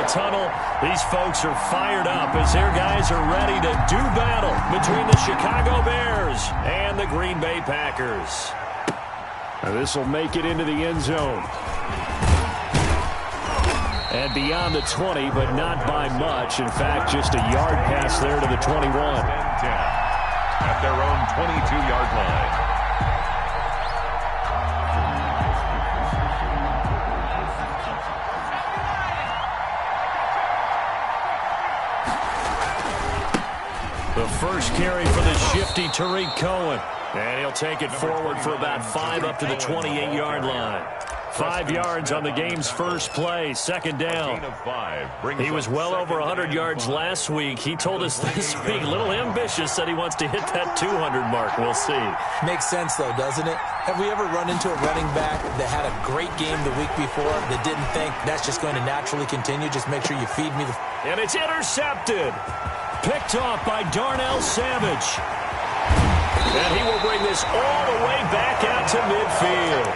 the tunnel. These folks are fired up as their guys are ready to do battle between the Chicago Bears and the Green Bay Packers. This will make it into the end zone. And beyond the 20, but not by much. In fact, just a yard pass there to the 21. At their own 22-yard line. The first carry for the shifty Tariq Cohen. And he'll take it forward for about 5 up to the 28-yard line. 5 yards on the game's first play, second down. He was well over 100 yards last week. He told us this week, a little ambitious, said he wants to hit that 200 mark. We'll see. Makes sense, though, doesn't it? Have we ever run into a running back that had a great game the week before that didn't think that's just going to naturally continue? Just make sure you feed me the... And it's intercepted. Picked off by Darnell Savage. And he will bring this all the way back out to midfield.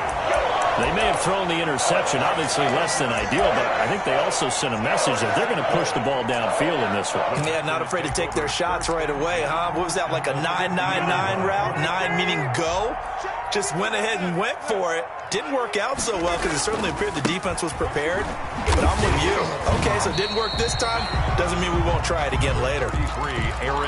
They may have thrown the interception, obviously less than ideal, but I think they also sent a message that they're going to push the ball downfield in this one. Yeah, not afraid to take their shots right away, huh? What was that, like a 9-9-9 route? 9 meaning go? Just went ahead and went for it. Didn't work out so well because it certainly appeared the defense was prepared. But I'm with you. Okay, so it didn't work this time. Doesn't mean we won't try it again later.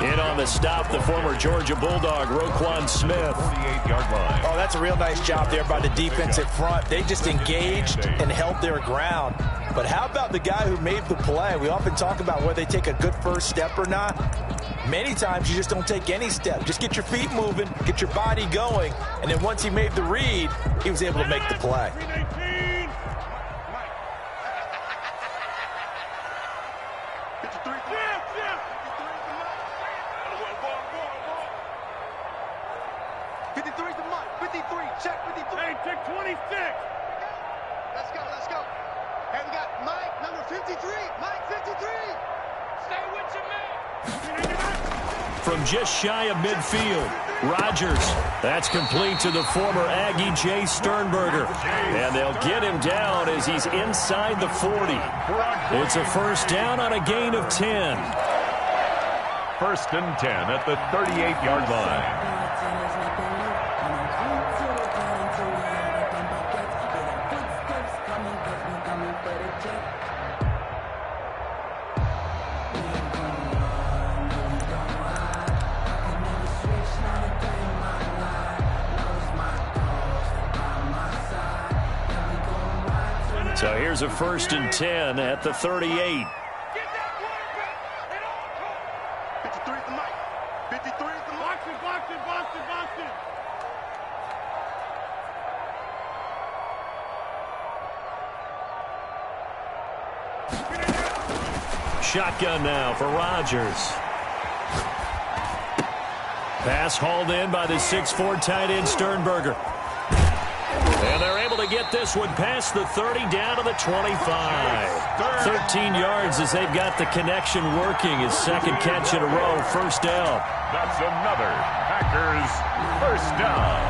In on the stop, the former Georgia Bulldog, Roquan Smith. 48-yard line. Oh, that's a real nice job there by the defensive front. They just engaged and held their ground. But how about the guy who made the play? We often talk about whether they take a good first step or not. Many times you just don't take any step. Just get your feet moving, get your body going, and then once he made the read, he was able to make the play. From just shy of midfield, Rodgers. That's complete to the former Aggie Jay Sternberger. And they'll get him down as he's inside the 40. It's a first down on a gain of 10. First and 10 at the 38-yard line. So here's a first and 10 at the 38. 53 is the mic. 53 is the mic. Box it. Shotgun now for Rodgers. Pass hauled in by the 6'4" tight end Sternberger. And they're able to get this one past the 30 down to the 25. 13 yards as they've got the connection working. His second catch in a row, first down. That's another Packers first down.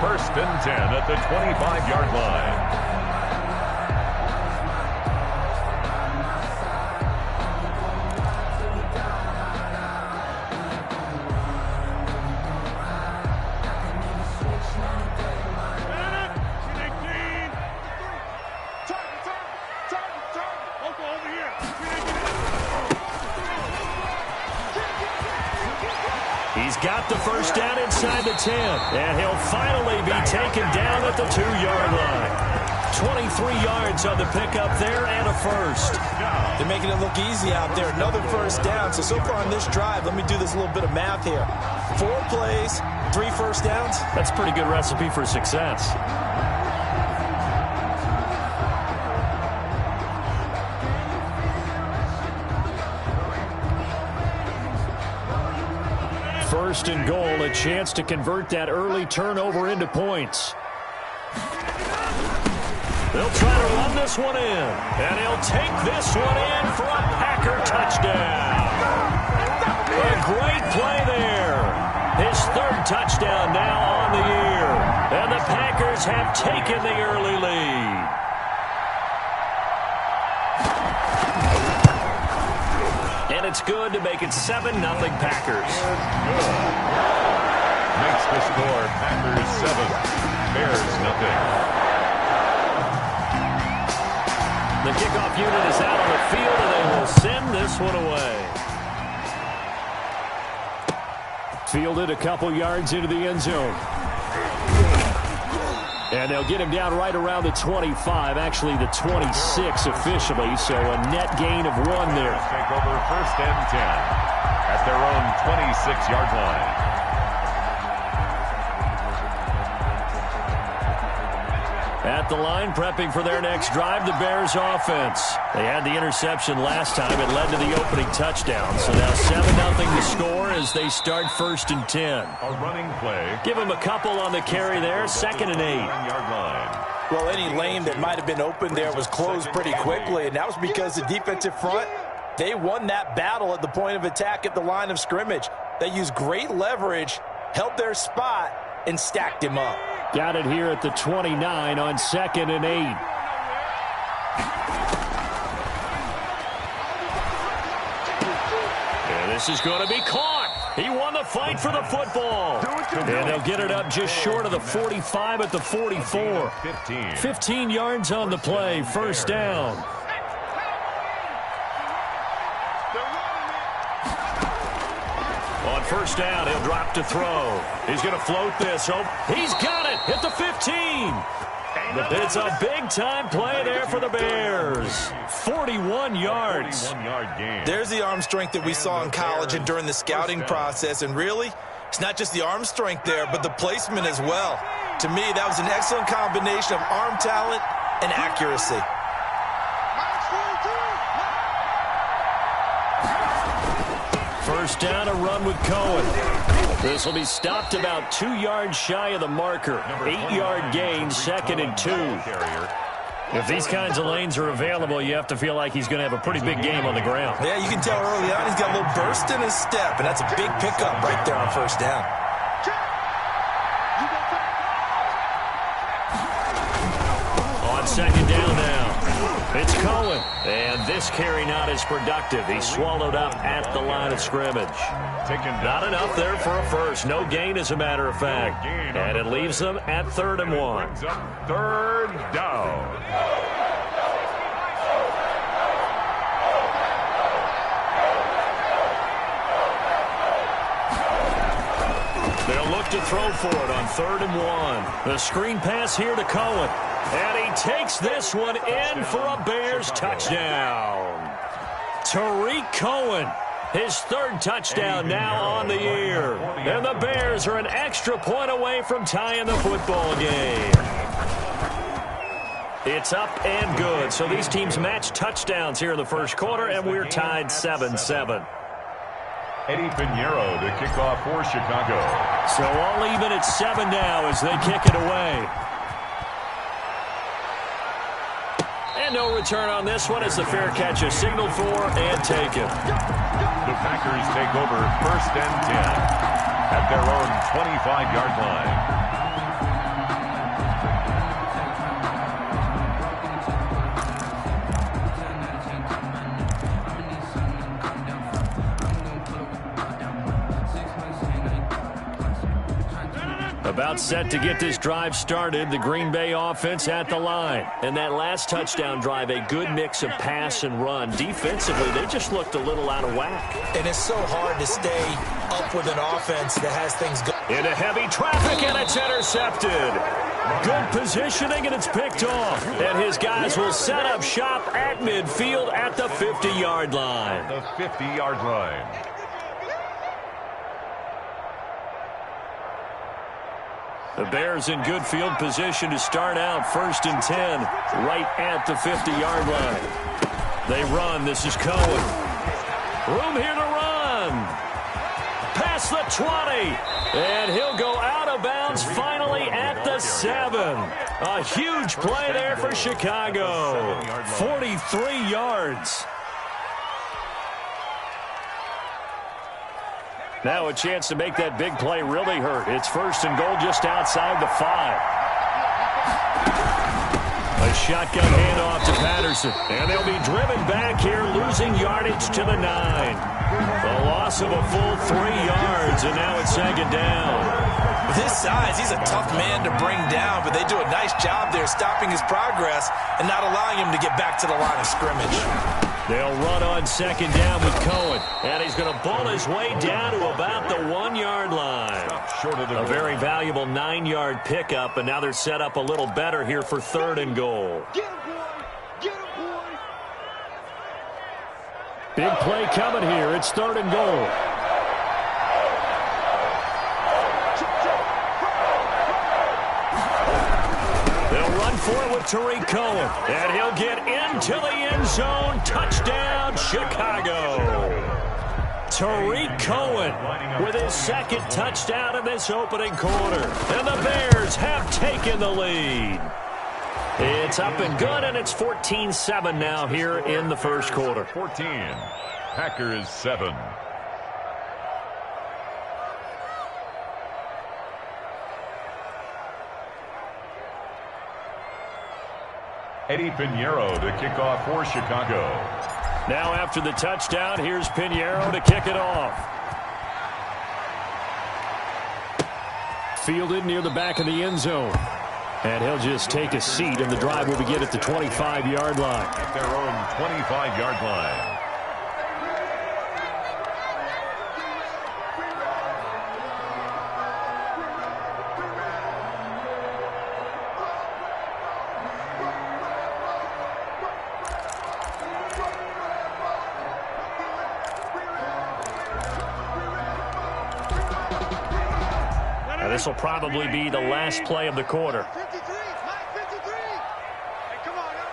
First and 10 at the 25-yard line. He's got the first down inside the 10, and he'll finally be taken down at the 2-yard line. 23 yards on the pickup there and a first. They're making it look easy out there. Another first down. So far on this drive, let me do this little bit of math here. 4 plays, 3 first downs. That's a pretty good recipe for success. First and goal, a chance to convert that early turnover into points. They'll try to run this one in, and he'll take this one in for a Packer touchdown. A great play there. His 3rd touchdown now on the year, and the Packers have taken the early lead. And it's good to make it 7-0 Packers. Makes the score Packers 7, Bears nothing. The kickoff unit is out on the field, and they will send this one away. Fielded a couple yards into the end zone. And they'll get him down right around the 25, actually the 26 officially, so a net gain of 1 there. Take over 1st and 10 at their own 26-yard line. At the line, prepping for their next drive, the Bears offense. They had the interception last time. It led to the opening touchdown. So now 7-0 the score as they start 1st and 10. A running play. Give them a couple on the carry there, 2nd and 8. Well, any lane that might have been open there was closed pretty quickly, and that was because the defensive front, they won that battle at the point of attack at the line of scrimmage. They used great leverage, held their spot, and stacked him up. Got it here at the 29 on 2nd and 8. And this is going to be caught. He won the fight for the football. And they'll get it up just short of the 45 at the 44. 15 yards on the play, 1st down. On 1st down, he'll drop to throw. He's going to float this. Oh, he's got it at the 15. It's a big-time play there for the Bears. 41 yards. There's the arm strength that we saw in college and during the scouting process. And really, it's not just the arm strength there, but the placement as well. To me, that was an excellent combination of arm talent and accuracy. First down, a run with Cohen. This will be stopped about 2 yards shy of the marker. 8-yard gain, 2nd and 2. If these kinds of lanes are available, you have to feel like he's going to have a pretty big game on the ground. Yeah, you can tell early on he's got a little burst in his step, and that's a big pickup right there on 1st down. On 2nd down now. It's Cohen, and this carry not as productive. He's swallowed up at the line of scrimmage. Not enough there for a first. No gain, as a matter of fact. And it leaves them at 3rd and 1. 3rd down. They'll look to throw for it on 3rd and 1. The screen pass here to Cohen. And he takes this one in for a Bears touchdown. Tariq Cohen, his 3rd touchdown now on the year. And the Bears are an extra point away from tying the football game. It's up and good. So these teams match touchdowns here in the 1st quarter, and we're tied 7-7. Eddie Pinheiro to kick off for Chicago. So all even at 7 now as they kick it away. And no return on this one as the fair catch is signaled for and taken. The Packers take over 1st and 10 at their own 25-yard line. About set to get this drive started, the Green Bay offense at the line. And that last touchdown drive, a good mix of pass and run. Defensively, they just looked a little out of whack. And it's so hard to stay up with an offense that has things going. Into heavy traffic, and it's intercepted. Good positioning, and it's picked off. And his guys will set up shop at midfield at the 50-yard line. The 50-yard line. The Bears in good field position to start out 1st and 10 right at the 50-yard line. They run. This is Cohen. Room here to run. Past the 20. And he'll go out of bounds finally at the 7. A huge play there for Chicago. 43 yards. Now a chance to make that big play really hurt. It's 1st and goal just outside the 5. A shotgun handoff to Patterson. And they'll be driven back here, losing yardage to the 9. A loss of a full 3 yards, and now it's second down. With his size, he's a tough man to bring down, but they do a nice job there stopping his progress and not allowing him to get back to the line of scrimmage. They'll run on second down with Cohen, and he's going to ball his way down to about the 1-yard line. Short of the A very valuable 9-yard pickup, and now they're set up a little better here for 3rd and goal. Get him, boy. Get him, boy. Big play coming here. It's 3rd and goal. They'll run for it with Tariq Cohen, and he'll get into the end zone. Touchdown, Chicago. Tariq Cohen with his 2nd touchdown in this opening quarter. And the Bears have taken the lead. It's up and good, and it's 14-7 now here in the first quarter. 14. Packers 7. Eddie Pinheiro to kick off for Chicago. Now after the touchdown, here's Pinheiro to kick it off. Fielded near the back of the end zone. And he'll just take a seat, and the drive will begin at the 25-yard line. At their own 25-yard line. This will probably be the last play of the quarter. 53, Mike 53. Hey, come on now.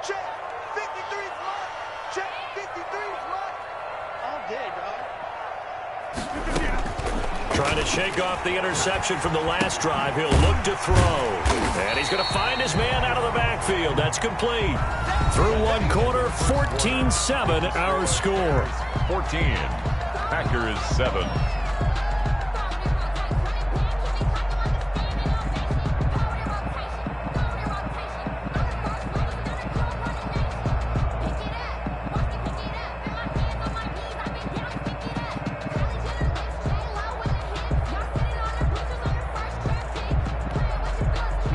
Check. 53's locked. Check. 53's locked. All day, dog. Trying to shake off the interception from the last drive. He'll look to throw. And he's going to find his man out of the backfield. That's complete. Through one quarter, 14-7 our score. 14. Packers 7.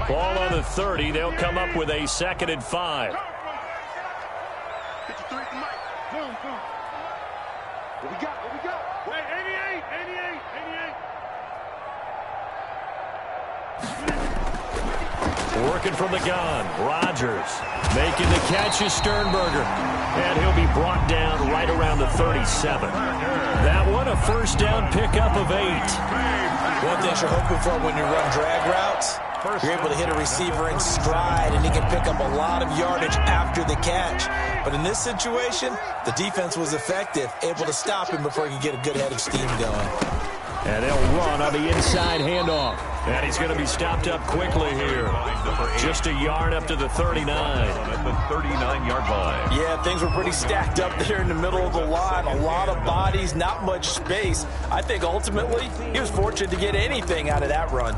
Ball on the 30. They'll come up with a 2nd and 5. 53 to Mike. Boom, boom. What we got? What we got? Wait, 88. Working from the gun. Rodgers making the catch is Sternberger. And he'll be brought down right around the 37. That one a first down pickup of 8. One thing you're hoping for when you run drag routes, you're able to hit a receiver in stride, and he can pick up a lot of yardage after the catch. But in this situation, the defense was effective, able to stop him before he could get a good head of steam going. And they'll run on the inside handoff. And he's going to be stopped up quickly here. Just a yard up to the 39. At the 39-yard line. Yeah, things were pretty stacked up there in the middle of the line. A lot of bodies, not much space. I think ultimately he was fortunate to get anything out of that run.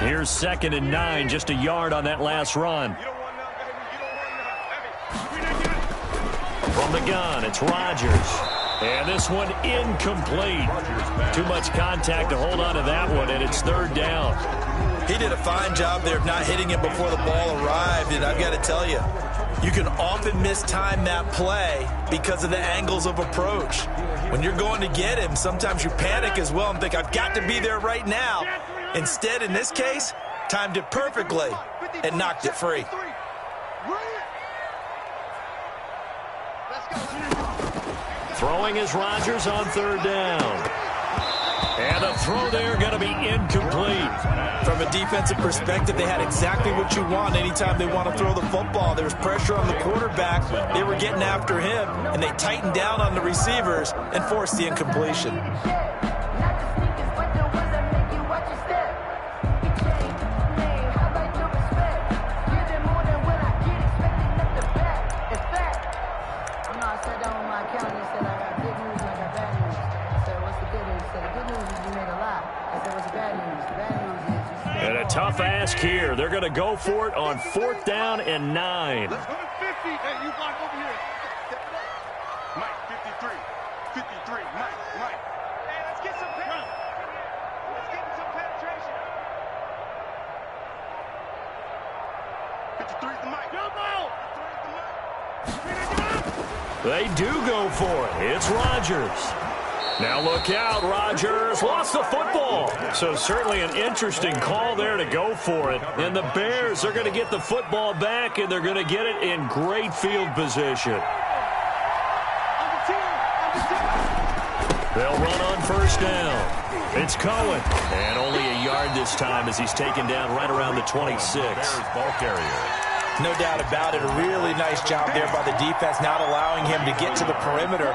Here's 2nd and 9, just a yard on that last run. From the gun, it's Rodgers. And this one incomplete. Too much contact to hold on to that one, and it's 3rd down. He did a fine job there of not hitting it before the ball arrived, and I've got to tell you, you can often mistime that play because of the angles of approach. When you're going to get him, sometimes you panic as well and think, I've got to be there right now. Instead, in this case, timed it perfectly and knocked it free. Throwing is Rodgers on 3rd down. And the throw there going to be incomplete. From a defensive perspective, they had exactly what you want anytime they want to throw the football. There was pressure on the quarterback. They were getting after him, and they tightened down on the receivers and forced the incompletion. And a tough ask here. They're going to go for it on 4th down and 9. Let's go to 50. Hey, you block over here. Mike, 53. 53. Mike. Hey, let's get some penetration. Let's get some penetration. 53 is the Mike. Jumbo! 53 is the Mike. They do go for it. It's Rodgers. Now look out, Rodgers lost the football. So certainly an interesting call there to go for it. And the Bears are going to get the football back, and they're going to get it in great field position. They'll run on 1st down. It's Cohen. And only a yard this time as he's taken down right around the 26. Bears ball carrier. No doubt about it. A really nice job there by the defense, not allowing him to get to the perimeter.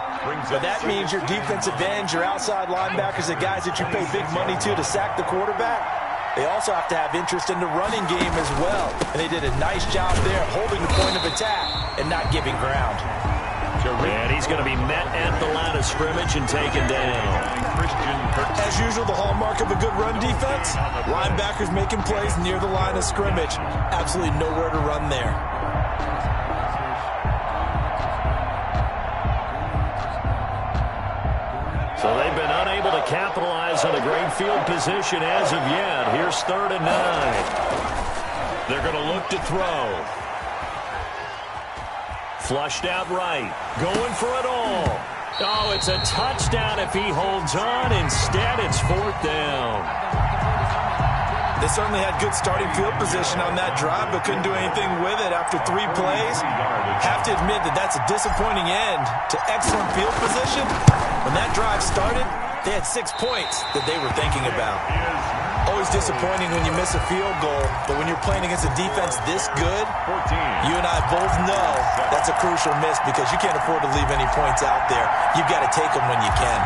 But that means your defensive ends, your outside linebackers, the guys that you pay big money to sack the quarterback, they also have to have interest in the running game as well. And they did a nice job there holding the point of attack and not giving ground. And he's going to be met at the line of scrimmage and taken down. As usual, the hallmark of a good run defense, linebackers making plays near the line of scrimmage. Absolutely nowhere to run there. So they've been unable to capitalize on a great field position as of yet. Here's 3rd and 9. They're going to look to throw. Flushed out right. Going for it all. Oh, it's a touchdown if he holds on. Instead, it's 4th down. They certainly had good starting field position on that drive, but couldn't do anything with it after 3 plays. Have to admit that that's a disappointing end to excellent field position. When that drive started, they had 6 points that they were thinking about. Always disappointing when you miss a field goal, but when you're playing against a defense this good, you and I both know that's a crucial miss because you can't afford to leave any points out there. You've got to take them when you can.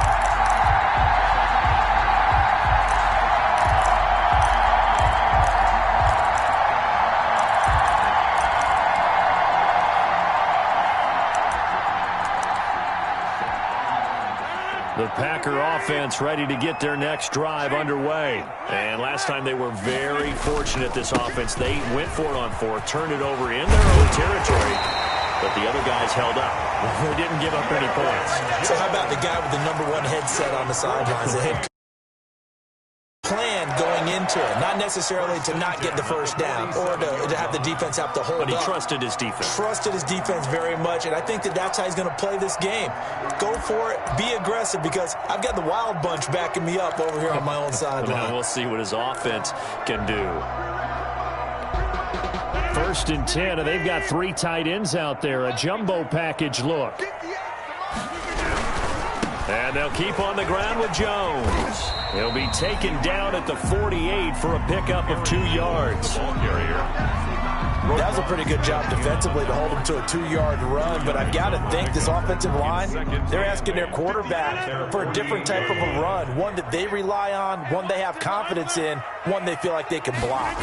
The Packer offense ready to get their next drive underway. And last time they were very fortunate, this offense. They went for it on 4th, turned it over in their own territory, but the other guys held up. They didn't give up any points. So how about the guy with the #1 headset on the sidelines, the head plan going into it, not necessarily to not get the 1st down or to have the defense have to hold up. But he trusted his defense. Trusted his defense very much, and I think that that's how he's going to play this game. Go for it, be aggressive, because I've got the wild bunch backing me up over here on my own sideline. We'll see what his offense can do. 1st and 10, and they've got 3 tight ends out there. A jumbo package look. And they'll keep on the ground with Jones. He'll be taken down at the 48 for a pickup of 2 yards. That was a pretty good job defensively to hold him to a 2-yard run, but I've got to think this offensive line, they're asking their quarterback for a different type of a run, one that they rely on, one they have confidence in, one they feel like they can block.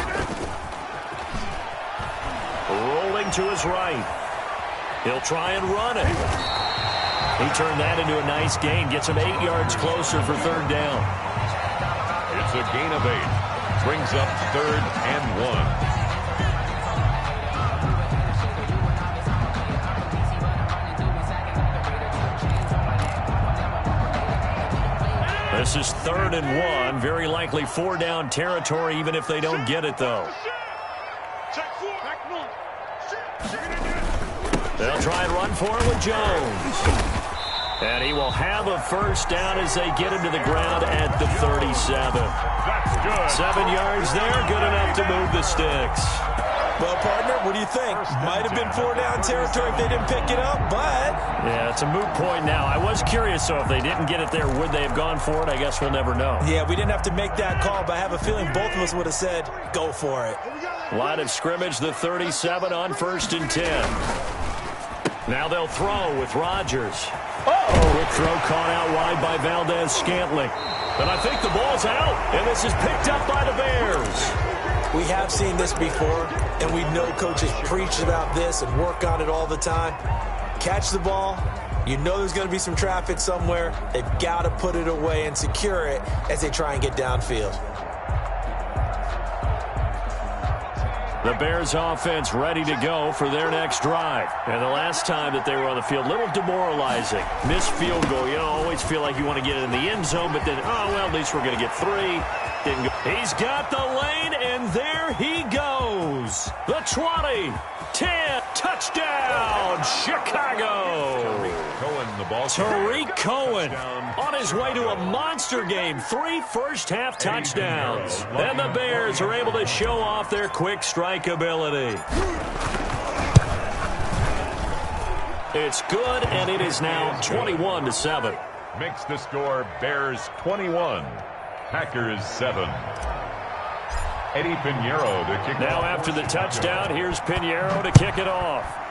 Rolling to his right. He'll try and run it. He turned that into a nice gain. Gets him 8 yards closer for 3rd down. It's a gain of 8. Brings up 3rd and 1. This is 3rd and 1. Very likely 4 down territory, even if they don't get it, though. They'll try and run for it with Jones. And he will have a 1st down as they get him to the ground at the 37. 7 yards there, good enough to move the sticks. Well, partner, what do you think? Might have been 4 down territory if they didn't pick it up, but... Yeah, it's a moot point now. I was curious, so if they didn't get it there, would they have gone for it? I guess we'll never know. Yeah, we didn't have to make that call, but I have a feeling both of us would have said, go for it. Line of scrimmage, the 37 on 1st and 10. Now they'll throw with Rodgers. Quick throw caught out wide by Valdez-Scantling. And I think the ball's out, and this is picked up by the Bears. We have seen this before, and we know coaches preach about this and work on it all the time. Catch the ball. You know there's going to be some traffic somewhere. They've got to put it away and secure it as they try and get downfield. The Bears offense ready to go for their next drive. And the last time that they were on the field, a little demoralizing. Missed field goal. You know, always feel like you want to get it in the end zone, but then, oh, well, at least we're going to get 3. Didn't go. He's got the lane, and there he goes. The 20, 10, touchdown, Chicago. Tariq Cohen on his way to a monster game. 3 first-half touchdowns. And the Bears are able to show off their quick strike ability. It's good, and it is now 21-7. Makes the score Bears 21, Packers 7. Eddie Pinheiro to kick now off. After the touchdown, here's Pinheiro to kick it off.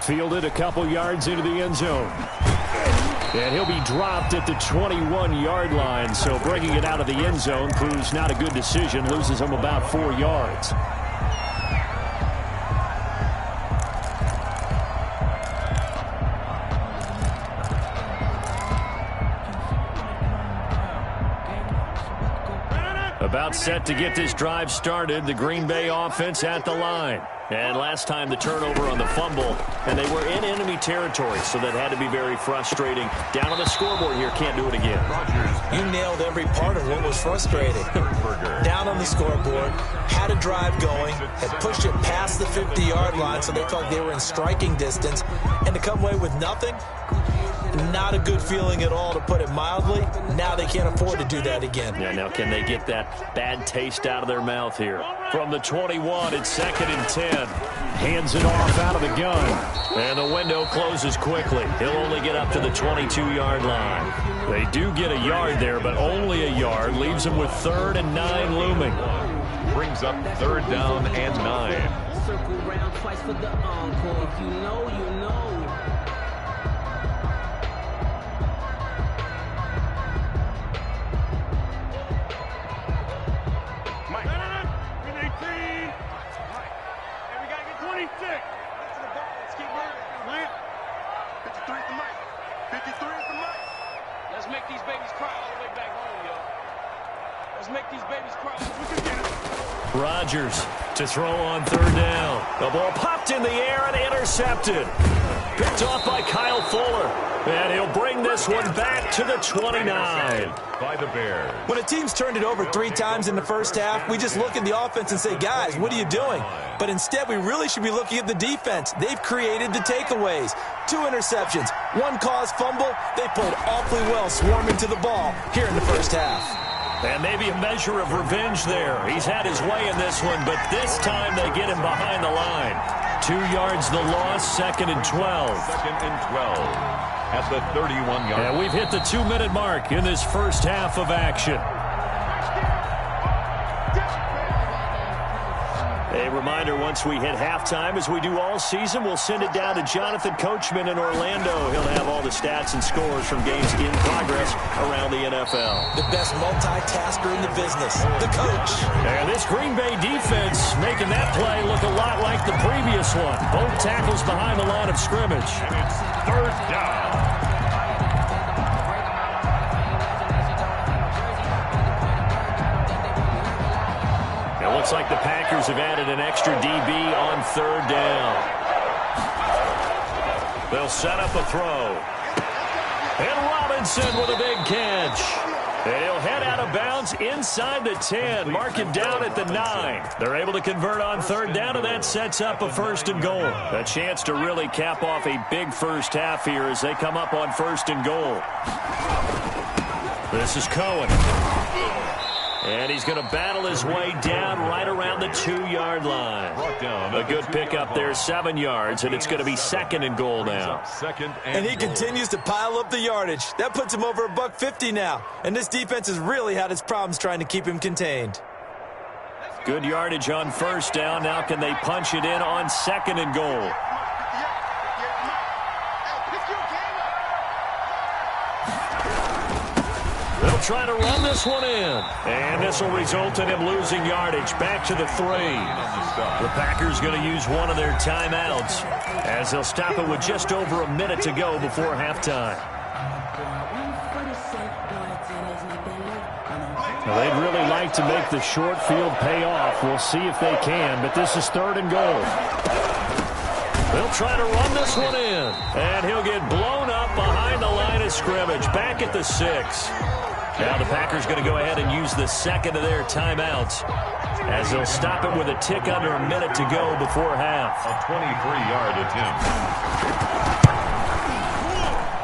Fielded a couple yards into the end zone. And he'll be dropped at the 21-yard line, so bringing it out of the end zone proves not a good decision. Loses him about 4 yards. About set to get this drive started. The Green Bay offense at the line. And last time the turnover on the fumble, and they were in enemy territory, so that had to be very frustrating. Down on the scoreboard here, can't do it again. You nailed every part of what was frustrating. Down on the scoreboard, had a drive going, had pushed it past the 50-yard line, so they felt they were in striking distance, and to come away with nothing, not a good feeling at all, to put it mildly. Now they can't afford to do that again. Yeah, now can they get that bad taste out of their mouth here? From the 21, it's 2nd and 10. Hands it off out of the gun. And the window closes quickly. He'll only get up to the 22-yard line. They do get a yard there, but only a yard. Leaves them with 3rd and 9 looming. Brings up 3rd down and 9. Circle round twice for the encore. If you know, you know. Rodgers to throw on 3rd down. The ball popped in the air and intercepted. Picked off by Kyle Fuller. And he'll bring this one back to the 29. By the Bears. When a team's turned it over 3 times in the first half, we just look at the offense and say, guys, what are you doing? But instead, we really should be looking at the defense. They've created the takeaways. 2 interceptions, 1 caused fumble. They played awfully well swarming to the ball here in the first half. And maybe a measure of revenge there. He's had his way in this one, but this time they get him behind the line. 2 yards the loss, 2nd and 12. 2nd and 12 at the 31-yard. And we've hit the 2-minute mark in this first half of action. A reminder, once we hit halftime, as we do all season, we'll send it down to Jonathan Coachman in Orlando. He'll have all the stats and scores from games in progress around the NFL. The best multitasker in the business, the coach. And this Green Bay defense making that play look a lot like the previous one. Both tackles behind the line of scrimmage. And it's 3rd down. Looks like the Packers have added an extra DB on 3rd down. They'll set up a throw. And Robinson with a big catch. And he'll head out of bounds inside the 10. Mark it down at the 9. They're able to convert on 3rd down, and that sets up a 1st and goal. A chance to really cap off a big first half here as they come up on 1st and goal. This is Cohen. And he's going to battle his way down right around the 2-yard line. A good pickup there, 7 yards, and it's going to be 2nd and goal now. And he continues to pile up the yardage. That puts him over $150 now. And this defense has really had its problems trying to keep him contained. Good yardage on 1st down. Now can they punch it in on 2nd and goal? They'll try to run this one in. And this will result in him losing yardage. Back to the 3. The Packers going to use one of their timeouts as they'll stop it with just over a minute to go before halftime. Well, they'd really like to make the short field pay off. We'll see if they can, but this is 3rd and goal. They'll try to run this one in, and he'll get blown up behind the line of scrimmage, back at the 6. Now the Packers going to go ahead and use the second of their timeouts, as they'll stop it with a tick under a minute to go before half. A 23-yard attempt.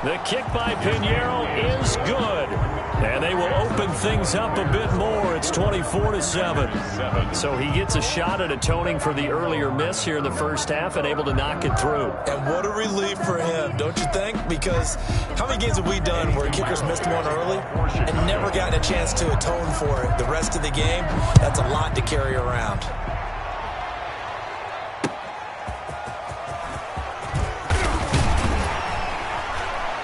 The kick by Pinheiro is good. And they will open things up a bit more. It's 24-7. So he gets a shot at atoning for the earlier miss here in the first half and able to knock it through. And what a relief for him, don't you think? Because how many games have we done where kickers missed one early and never gotten a chance to atone for it the rest of the game? That's a lot to carry around.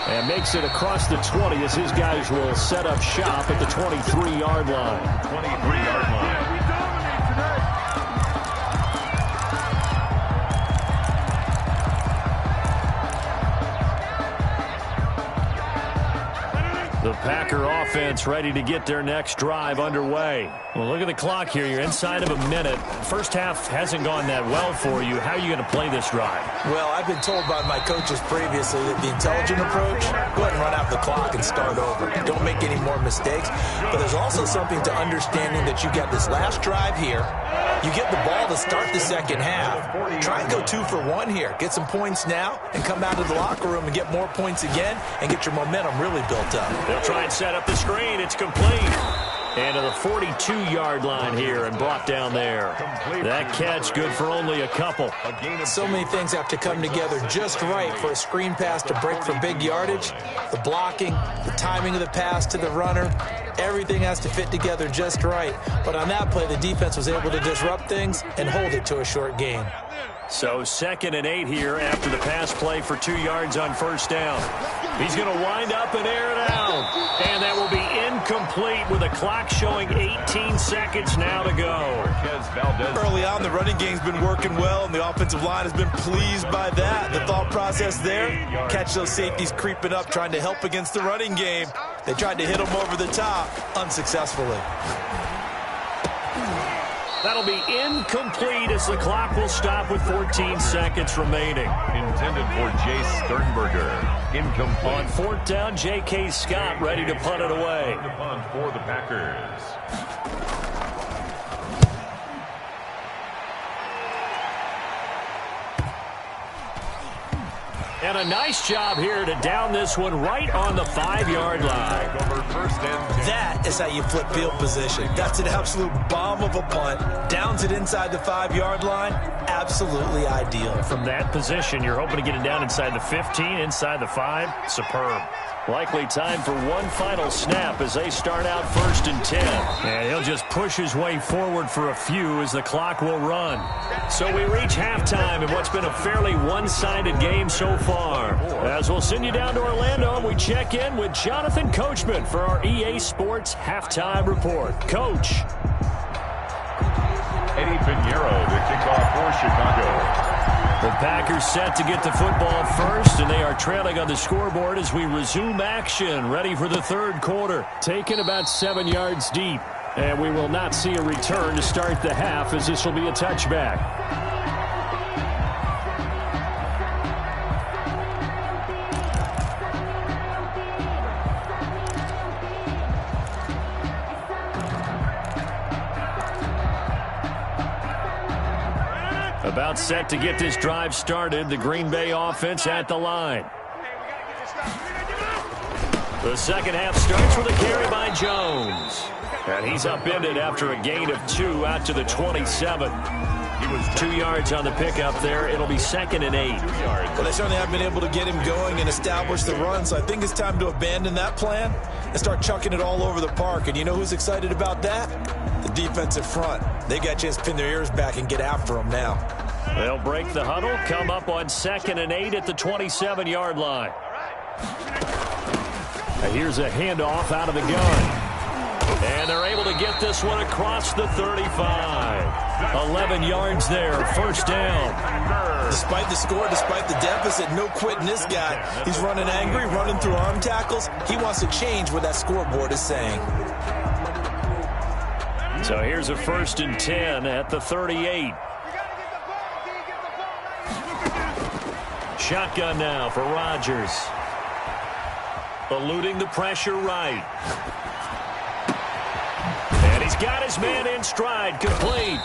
And makes it across the 20 as his guys will set up shop at the 23-yard line. 23-yard line. The Packer offense ready to get their next drive underway. Well, look at the clock here. You're inside of a minute. First half hasn't gone that well for you. How are you going to play this drive? Well, I've been told by my coaches previously that the intelligent approach, go ahead and run out the clock and start over. Don't make any more mistakes. But there's also something to understanding that you got this last drive here. You get the ball to start the second half. Try and go 2 for 1 here. Get some points now and come out of the locker room and get more points again and get your momentum really built up. They'll try and set up the screen. It's complete. And to the 42-yard line here and brought down there. That catch good for only a couple. So many things have to come together just right for a screen pass to break for big yardage. The blocking, the timing of the pass to the runner, everything has to fit together just right. But on that play, the defense was able to disrupt things and hold it to a short gain. So 2nd and 8 here after the pass play for 2 yards on first down. He's going to wind up and air it out. And that will be incomplete with a clock showing 18 seconds now to go. Early on, the running game's been working well, and the offensive line has been pleased by that. The thought process there, catch those safeties creeping up, trying to help against the running game. They tried to hit them over the top, unsuccessfully. That'll be incomplete as the clock will stop with 14 seconds remaining. Intended for Jace Sternberger. Incomplete. On 4th down, J.K. Scott ready to punt it away. The punt for the Packers. And a nice job here to down this one right on the 5-yard line. That is how you flip field position. That's an absolute bomb of a punt. Downs it inside the 5-yard line. Absolutely ideal. From that position, you're hoping to get it down inside the 15, inside the 5. Superb. Likely time for one final snap as they start out 1st and 10. And he'll just push his way forward for a few as the clock will run. So we reach halftime in what's been a fairly one-sided game so far. As we'll send you down to Orlando and we check in with Jonathan Coachman for our EA Sports Halftime Report. Coach. Eddie Pinheiro, the kickoff for Chicago. The Packers set to get the football first, and they are trailing on the scoreboard as we resume action, ready for the 3rd quarter. Taken about 7 yards deep, and we will not see a return to start the half as this will be a touchback. About set to get this drive started. The Green Bay offense at the line. The second half starts with a carry by Jones. And he's upended after a gain of 2 out to the 27. He was 2 yards on the pickup there. It'll be 2nd and 8. Well, they certainly have been able to get him going and establish the run, so I think it's time to abandon that plan and start chucking it all over the park. And you know who's excited about that? The defensive front. They got a chance to pin their ears back and get after him now. They'll break the huddle, come up on 2nd and 8 at the 27-yard line. Now here's a handoff out of the gun. And they're able to get this one across the 35. 11 yards there, 1st down. Despite the score, despite the deficit, no quitting this guy. He's running angry, running through arm tackles. He wants to change what that scoreboard is saying. So here's a 1st and 10 at the 38. Shotgun now for Rodgers. Eluding the pressure right. And he's got his man in stride, complete.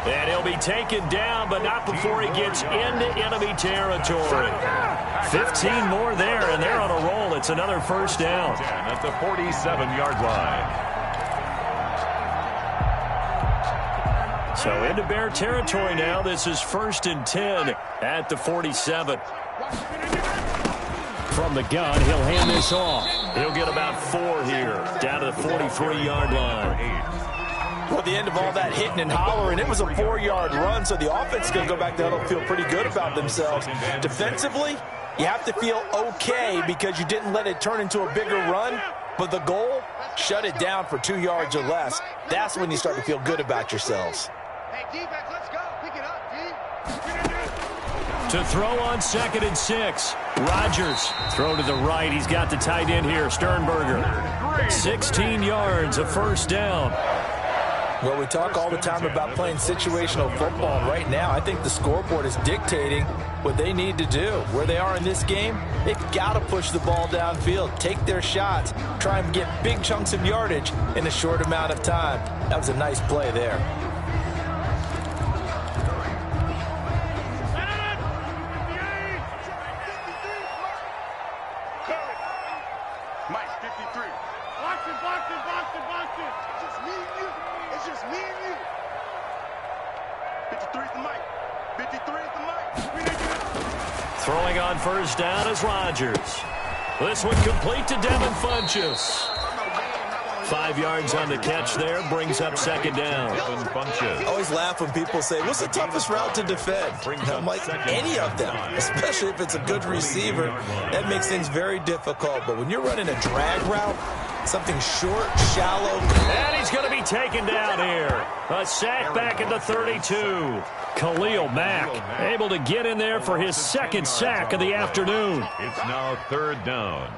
And he'll be taken down, but not before he gets into enemy territory. 15 more there, and they're on a roll. It's another 1st down. At the 47-yard line. So into Bear territory now. This is 1st and 10 at the 47. From the gun, he'll hand this off. He'll get about 4 here, down to the 43-yard line. Well, the end of all that hitting and hollering, it was a 4-yard run, so the offense is going to go back there and feel pretty good about themselves. Defensively, you have to feel okay because you didn't let it turn into a bigger run, but the goal, shut it down for 2 yards or less. That's when you start to feel good about yourselves. Hey, D-back, let's go. Pick it up, D. To throw on 2nd and 6. Rodgers. Throw to the right. He's got the tight end here, Sternberger. 16 yards, a 1st down. Well, we talk all the time about playing situational football, and right now I think the scoreboard is dictating what they need to do. Where they are in this game, they've got to push the ball downfield, take their shots, try and get big chunks of yardage in a short amount of time. That was a nice play there. Mike, 53. Box it. It's just me and you. It's just me and you. 53 is the Mike. 53 is the Mike. Throwing on 1st down is Rodgers. This one complete to Devin Funchess. 5 yards on the catch there, brings up 2nd down. I always laugh when people say, what's the toughest route to defend? And I'm like, any of them, especially if it's a good receiver. That makes things very difficult. But when you're running a drag route, something short, shallow. And he's going to be taken down here. A sack back at the 32. Khalil Mack able to get in there for his 2nd sack of the afternoon. It's now 3rd down.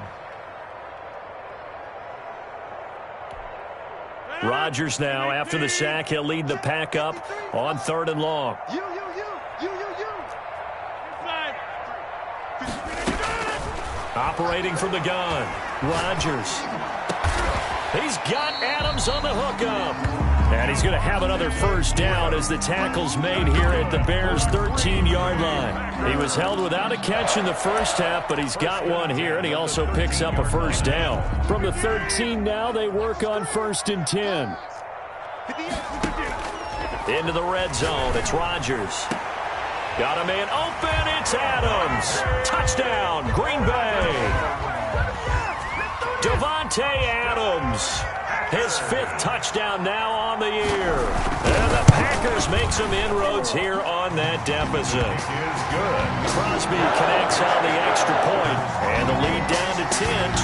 Rodgers now, after the sack, he'll lead the pack up on 3rd and long. You. Operating from the gun, Rodgers. He's got Adams on the hookup. And he's going to have another 1st down as the tackle's made here at the Bears' 13-yard line. He was held without a catch in the 1st half, but he's got one here, and he also picks up a 1st down. From the 13 now, they work on 1st and 10. Into the red zone, it's Rodgers. Got a man open, it's Adams. Touchdown, Green Bay. Devontae Adams. His 5th touchdown now on the year. And the Packers make some inroads here on that deficit. Is good. Crosby connects on the extra point, and the lead down to 10, 24-14.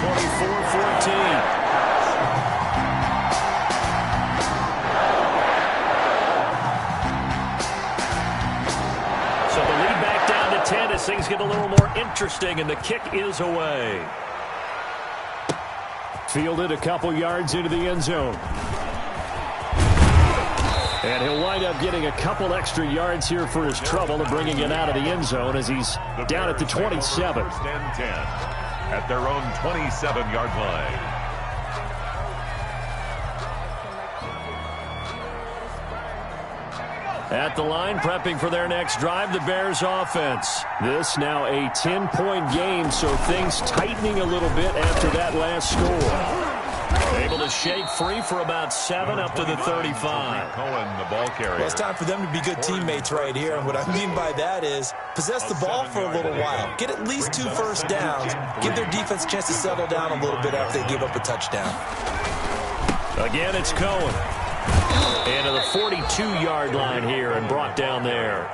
So the lead back down to 10 as things get a little more interesting, and the kick is away. Fielded a couple yards into the end zone. And he'll wind up getting a couple extra yards here for his trouble and bringing it out of the end zone as he's down at the 27. 1st and 10 at their own 27-yard line. At the line, prepping for their next drive, the Bears offense. This now a 10-point game, so things tightening a little bit after that last score. Able to shake free for about 7 up to the 35. Cohen, the ball carrier. Well, it's time for them to be good teammates right here. And what I mean by that is possess the ball for a little while. Get at least 2 1st downs. Give their defense a chance to settle down a little bit after they give up a touchdown. Again, it's Cohen. Into the 42-yard line here and brought down there.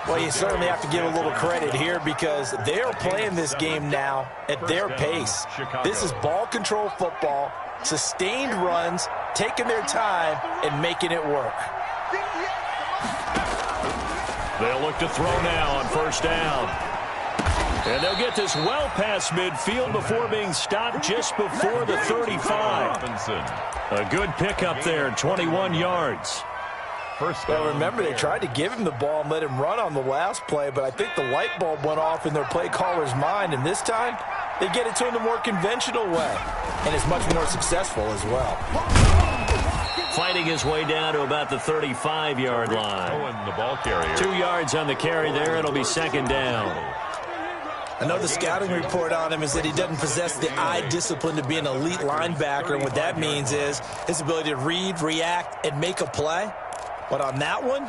Well, you certainly have to give a little credit here because they're playing this game now at their pace. This is ball control football, sustained runs, taking their time, and making it work. They'll look to throw now on 1st down. And they'll get this well past midfield before being stopped just before the 35. Robinson. A good pickup there, 21 yards. Well, remember, they tried to give him the ball and let him run on the last play, but I think the light bulb went off in their play caller's mind, and this time they get it to him the more conventional way, and it's much more successful as well. Fighting his way down to about the 35-yard line. The ball carrier. 2 yards on the carry there. It'll be second down. I know the scouting report on him is that he doesn't possess the eye discipline to be an elite linebacker, and what that means is his ability to read, react, and make a play. But on that one,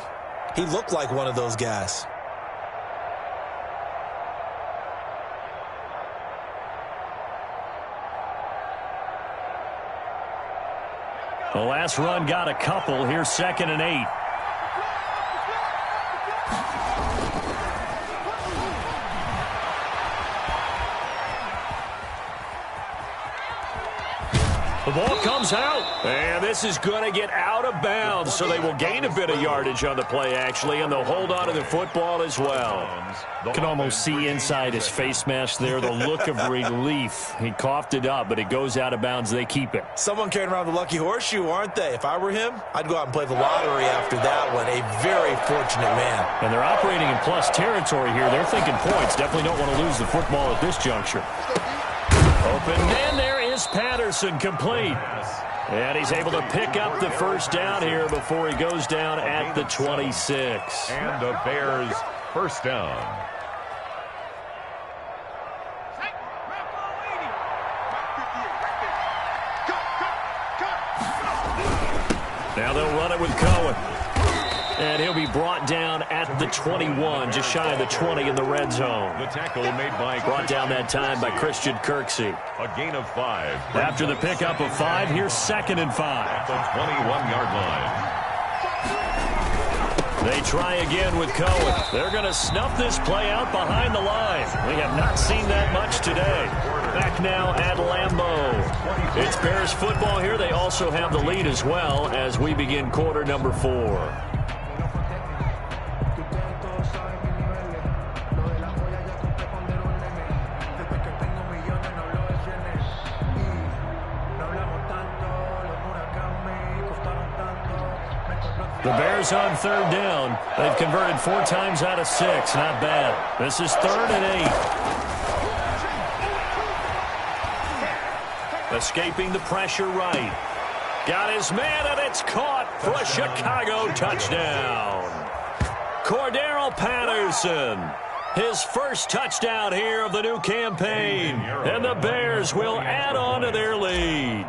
he looked like one of those guys. The last run got a couple. Here's 2nd and 8. The ball comes out, and this is going to get out of bounds, so they will gain a bit of yardage on the play, actually, and they'll hold on to the football as well. You can almost see inside his face mask there the look of relief. He coughed it up, but it goes out of bounds. They keep it. Someone carrying around the lucky horseshoe, aren't they? If I were him, I'd go out and play the lottery after that one. A very fortunate man. And they're operating in plus territory here. They're thinking points. Definitely don't want to lose the football at this juncture. Open, and there is Patterson, complete. And he's able to pick up the first down here before he goes down at the 26. And the Bears first down. Now they'll run it with Cohen. And he'll be brought down at the 21, just shy of the 20 in the red zone. The tackle made by brought down that time by Christian Kirksey. A gain of 5. After the pickup of 5, here's 2nd and 5. At the 21-yard line. They try again with Cohen. They're going to snuff this play out behind the line. We have not seen that much today. Back now at Lambeau. It's Bears football here. They also have the lead as well as we begin quarter number 4. The Bears on 3rd down. They've converted 4 times out of 6. Not bad. This is 3rd and 8. Escaping the pressure right. Got his man, and it's caught for a Chicago touchdown. Cordero Patterson. His first touchdown here of the new campaign. And the Bears will add on to their lead.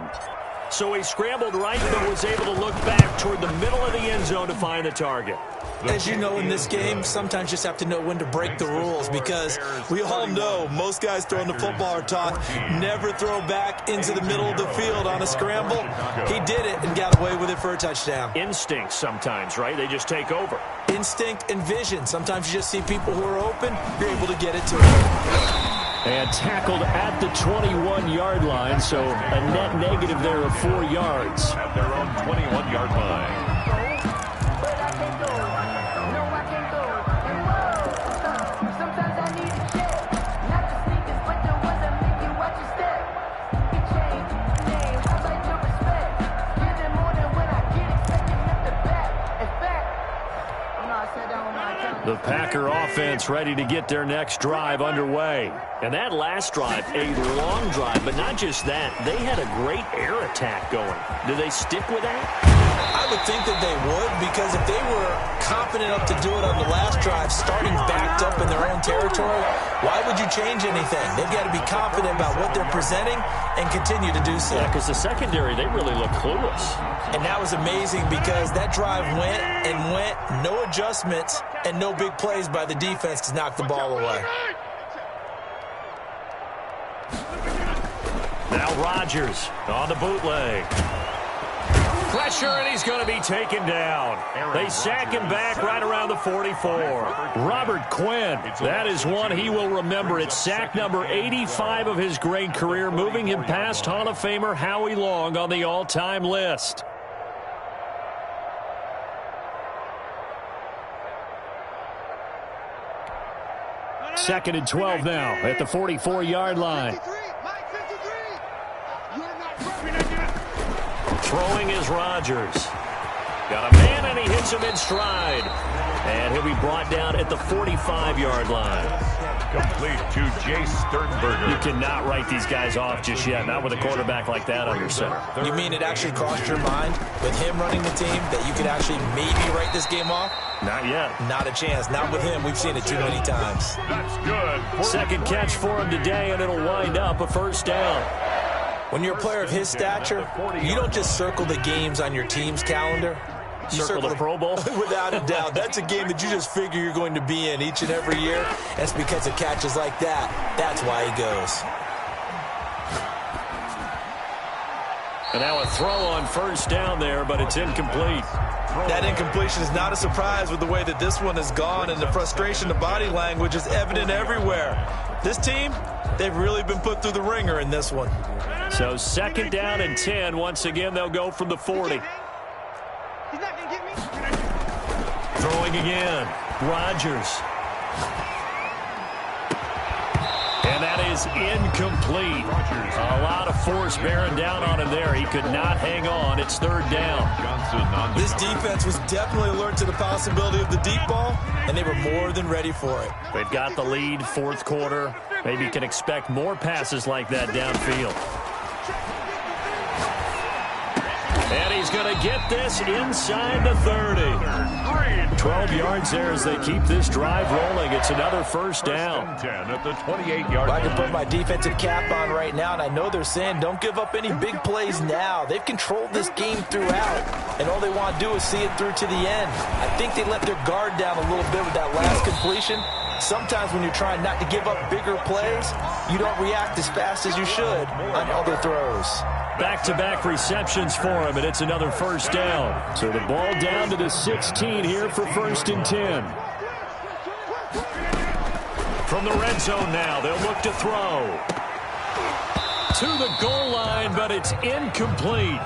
So he scrambled right, but was able to look back toward the middle of the end zone to find the target. As you know, in this game, sometimes you just have to know when to break the rules, because we all know most guys throwing the football are taught never throw back into the middle of the field on a scramble. He did it and got away with it for a touchdown. Instinct sometimes, right? They just take over. Instinct and vision. Sometimes you just see people who are open, you're able to get it to them. And tackled at the 21-yard line, so a net negative there of 4 yards. At their own 21-yard line. The Packer offense ready to get their next drive underway. And that last drive, a long drive, but not just that. They had a great air attack going. Do they stick with that? I would think that they would, because if they were confident enough to do it on the last drive, starting backed up in their own territory, why would you change anything? They've got to be confident about what they're presenting and continue to do so. Yeah, because the secondary, they really look clueless. And that was amazing, because that drive went and went, no adjustments, and no big plays by the defense to knock the ball away. Now Rodgers on the bootleg. Pressure, and he's going to be taken down. They sack him back right around the 44. Robert Quinn, that is one he will remember. It's sack number 85 of his great career, moving him past Hall of Famer Howie Long on the all-time list. Second and 12 now at the 44-yard line. Throwing is Rodgers. Got a man, and he hits him in stride. And he'll be brought down at the 45-yard line. Complete to Jay Sternberger. You cannot write these guys off just yet, not with a quarterback like that under center. You mean it actually crossed your mind with him running the team that you could actually maybe write this game off? Not yet. Not a chance. Not with him. We've seen it too many times. That's good. Second catch for him today, and it'll wind up a first down. When you're a player of his stature, you don't just circle the games on your team's calendar. You Circle the Pro Bowl? Without a doubt. That's a game that you just figure you're going to be in each and every year. That's because of catches like that. That's why he goes. And now a throw on first down there, but it's incomplete. That incompletion is not a surprise with the way that this one has gone, and the frustration, the body language is evident everywhere. This team, they've really been put through the ringer in this one. So second down and 10. Once again, they'll go from the 40. He's not going to get me. Throwing again. Rodgers. And that is incomplete. A lot of force bearing down on him there. He could not hang on. It's third down. This defense was definitely alert to the possibility of the deep ball, and they were more than ready for it. They've got the lead, fourth quarter. Maybe you can expect more passes like that downfield. And he's going to get this inside the 30. 12 yards there as they keep this drive rolling. It's another first down. 10 at the 28-yard I line. can put my defensive cap on right now, and I know they're saying don't give up any big plays now. They've controlled this game throughout, and all they want to do is see it through to the end. I think they let their guard down a little bit with that last completion. Sometimes when you're trying not to give up bigger plays, you don't react as fast as you should on other throws. Back-to-back receptions for him, and it's another first down. So the ball down to the 16 here for first and 10. From the red zone now, they'll look to throw. To the goal line, but it's incomplete.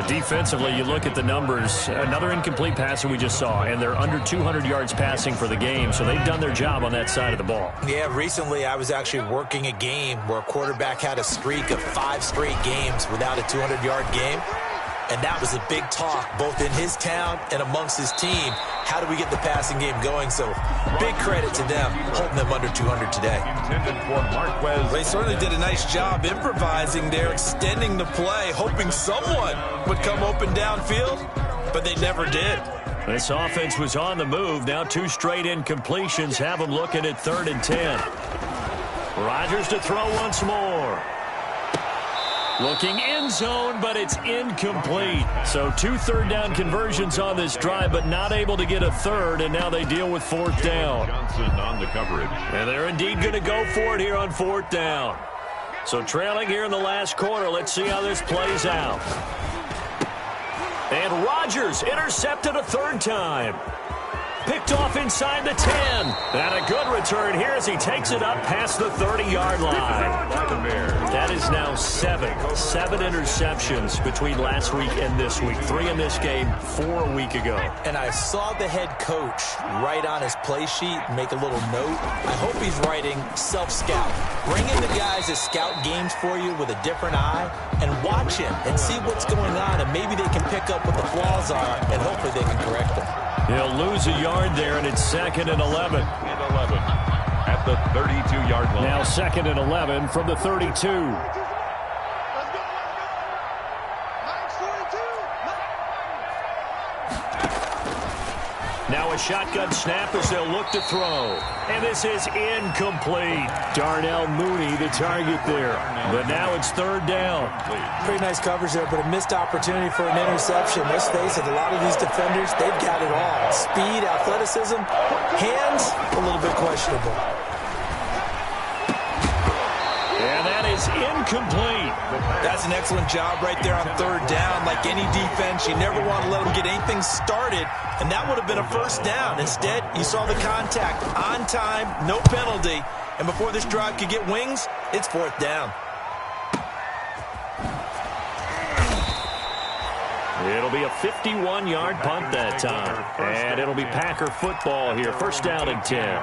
Defensively, you look at the numbers. Another incomplete pass that we just saw, and they're under 200 yards passing for the game, so they've done their job on that side of the ball. Yeah, recently I was actually working a game where a quarterback had a streak of 5 straight games without a 200-yard game, and that was a big talk both in his town and amongst his team. How do we get the passing game going? So big credit to them, holding them under 200 today. Intended for Marquez. They certainly did a nice job improvising there, extending the play, hoping someone would come open downfield, but they never did. This offense was on the move. Now 2 straight incompletions have them looking at third and 10. Rodgers to throw once more. Looking end zone, but it's incomplete. So 2 third-down conversions on this drive, but not able to get a third, and now they deal with fourth down. Johnson on the coverage. And they're indeed going to go for it here on fourth down. So trailing here in the last quarter. Let's see how this plays out. And Rodgers intercepted a third time. Picked off inside the 10. And a good return here as he takes it up past the 30-yard line. That is now 7 interceptions between last week and this week. 3 in this game, 4 a week ago. And I saw the head coach write on his play sheet, make a little note. I hope he's writing self-scout. Bring in the guys that scout games for you with a different eye and watch him and see what's going on, and maybe they can pick up what the flaws are, and hopefully they can correct them. He'll lose a yard there, and it's second and 11. At the 32-yard line. Now second and 11 from the 32. Let's go. 9:42. Now a shotgun snap as they'll look to throw. And this is incomplete. Darnell Mooney, the target there. But now it's third down. Pretty nice coverage there, but a missed opportunity for an interception. Let's face it, a lot of these defenders, they've got it all. Speed, athleticism, hands, a little bit questionable. And that is incomplete. That's an excellent job right there on third down. Like any defense, you never want to let them get anything started, and that would have been a first down. Instead, you saw the contact on time, no penalty, and before this drive could get wings, it's fourth down. It'll be a 51-yard punt that time. And it'll be Packer football here. First down and 10.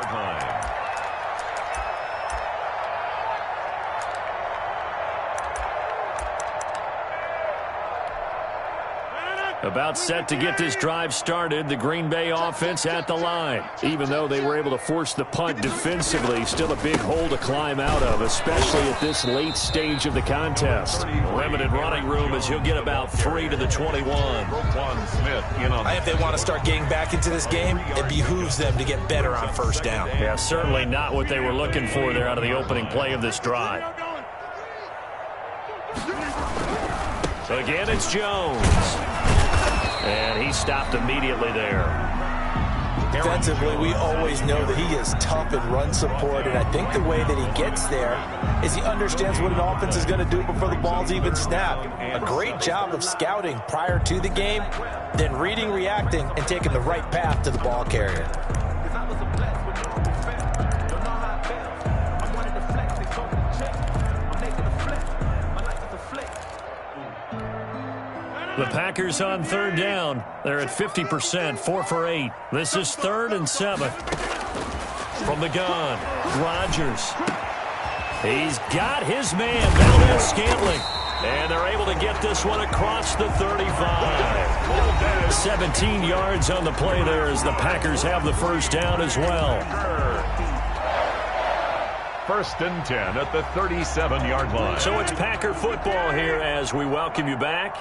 About set to get this drive started, the Green Bay offense at the line. Even though they were able to force the punt defensively, still a big hole to climb out of, especially at this late stage of the contest. Limited running room as he'll get about 3 to the 21. If they want to start getting back into this game, it behooves them to get better on first down. Yeah, certainly not what they were looking for there out of the opening play of this drive. So again, it's Jones. And he stopped immediately there. Defensively, we always know that he is tough in run support, and I think the way that he gets there is he understands what an offense is going to do before the ball's even snapped. A great job of scouting prior to the game, then reading, reacting, and taking the right path to the ball carrier. The Packers on third down. They're at 50%, 4 for 8. This is 3rd and 7. From the gun, Rodgers. He's got his man, Valdez-Scantling. And they're able to get this one across the 35. 17 yards on the play there as the Packers have the first down as well. 1st and 10 at the 37-yard line. So it's Packer football here as we welcome you back.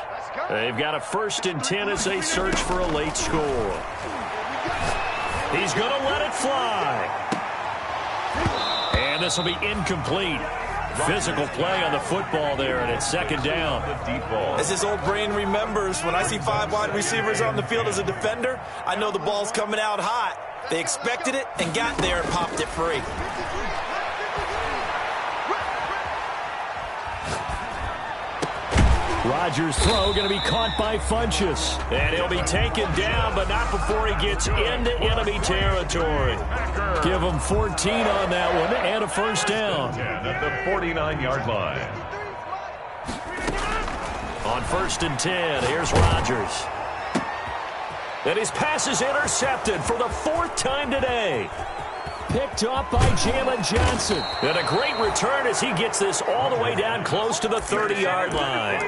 They've got a 1st and 10 as they search for a late score. He's going to let it fly. And this will be incomplete. Physical play on the football there, and it's 2nd down. As his old brain remembers, when I see 5 wide receivers on the field as a defender, I know the ball's coming out hot. They expected it and got there and popped it free. Rodgers' throw going to be caught by Funchess. And he'll be taken down, but not before he gets into enemy territory. Give him 14 on that one and a first down. At the 49-yard line. On 1st and 10, here's Rodgers. And his pass is intercepted for the 4th time today. Picked off by Jalen Johnson. And a great return as he gets this all the way down close to the 30-yard line.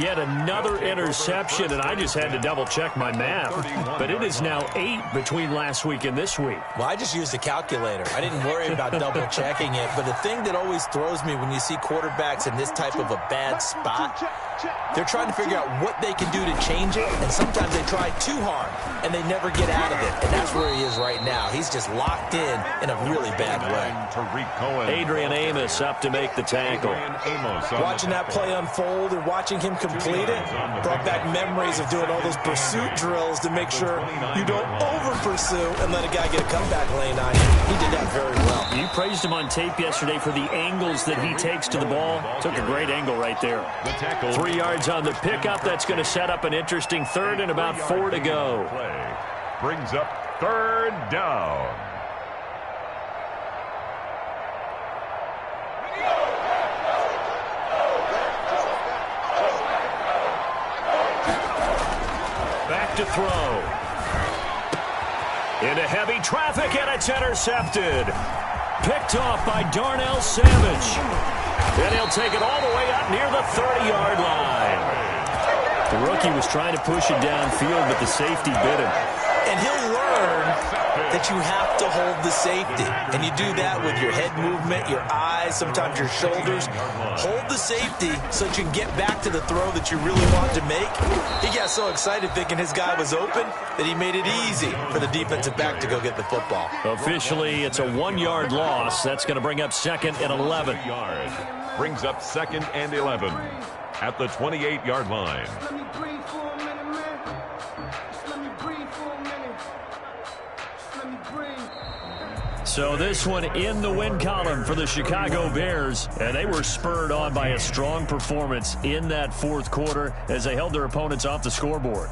Yet another interception, and I just had to double-check my math. But it is now 8 between last week and this week. Well, I just used a calculator. I didn't worry about double-checking it. But the thing that always throws me when you see quarterbacks in this type of a bad spot, they're trying to figure out what they can do to change it. And sometimes they try too hard, and they never get out of it. And that's where he is right now. He's just locked in a really bad way. Adrian Amos up to make the tackle. Watching that play unfold and watching him complete it brought back memories of doing all those pursuit drills to make sure you don't over-pursue and let a guy get a comeback lane on you. He did that very well. You praised him on tape yesterday for the angles that he takes to the ball. Took a great angle right there. 3 yards on the pickup. That's going to set up an interesting 3rd and about 4 to go. Brings up 3rd down. To throw. Into heavy traffic, and it's intercepted. Picked off by Darnell Savage. And he'll take it all the way up near the 30-yard line. The rookie was trying to push it downfield, but the safety bit him. And he'll learn that you have to hold the safety. And you do that with your head movement, your eyes, sometimes your shoulders. Hold the safety so that you can get back to the throw that you really want to make. He got so excited thinking his guy was open that he made it easy for the defensive back to go get the football. Officially, it's a 1-yard loss. That's going to bring up 2nd and 11. Brings up 2nd and 11 at the 28-yard line. Let me breathe for a minute, man. Just let me breathe for a minute. Just let me breathe. So this one in the win column for the Chicago Bears, and they were spurred on by a strong performance in that 4th quarter as they held their opponents off the scoreboard.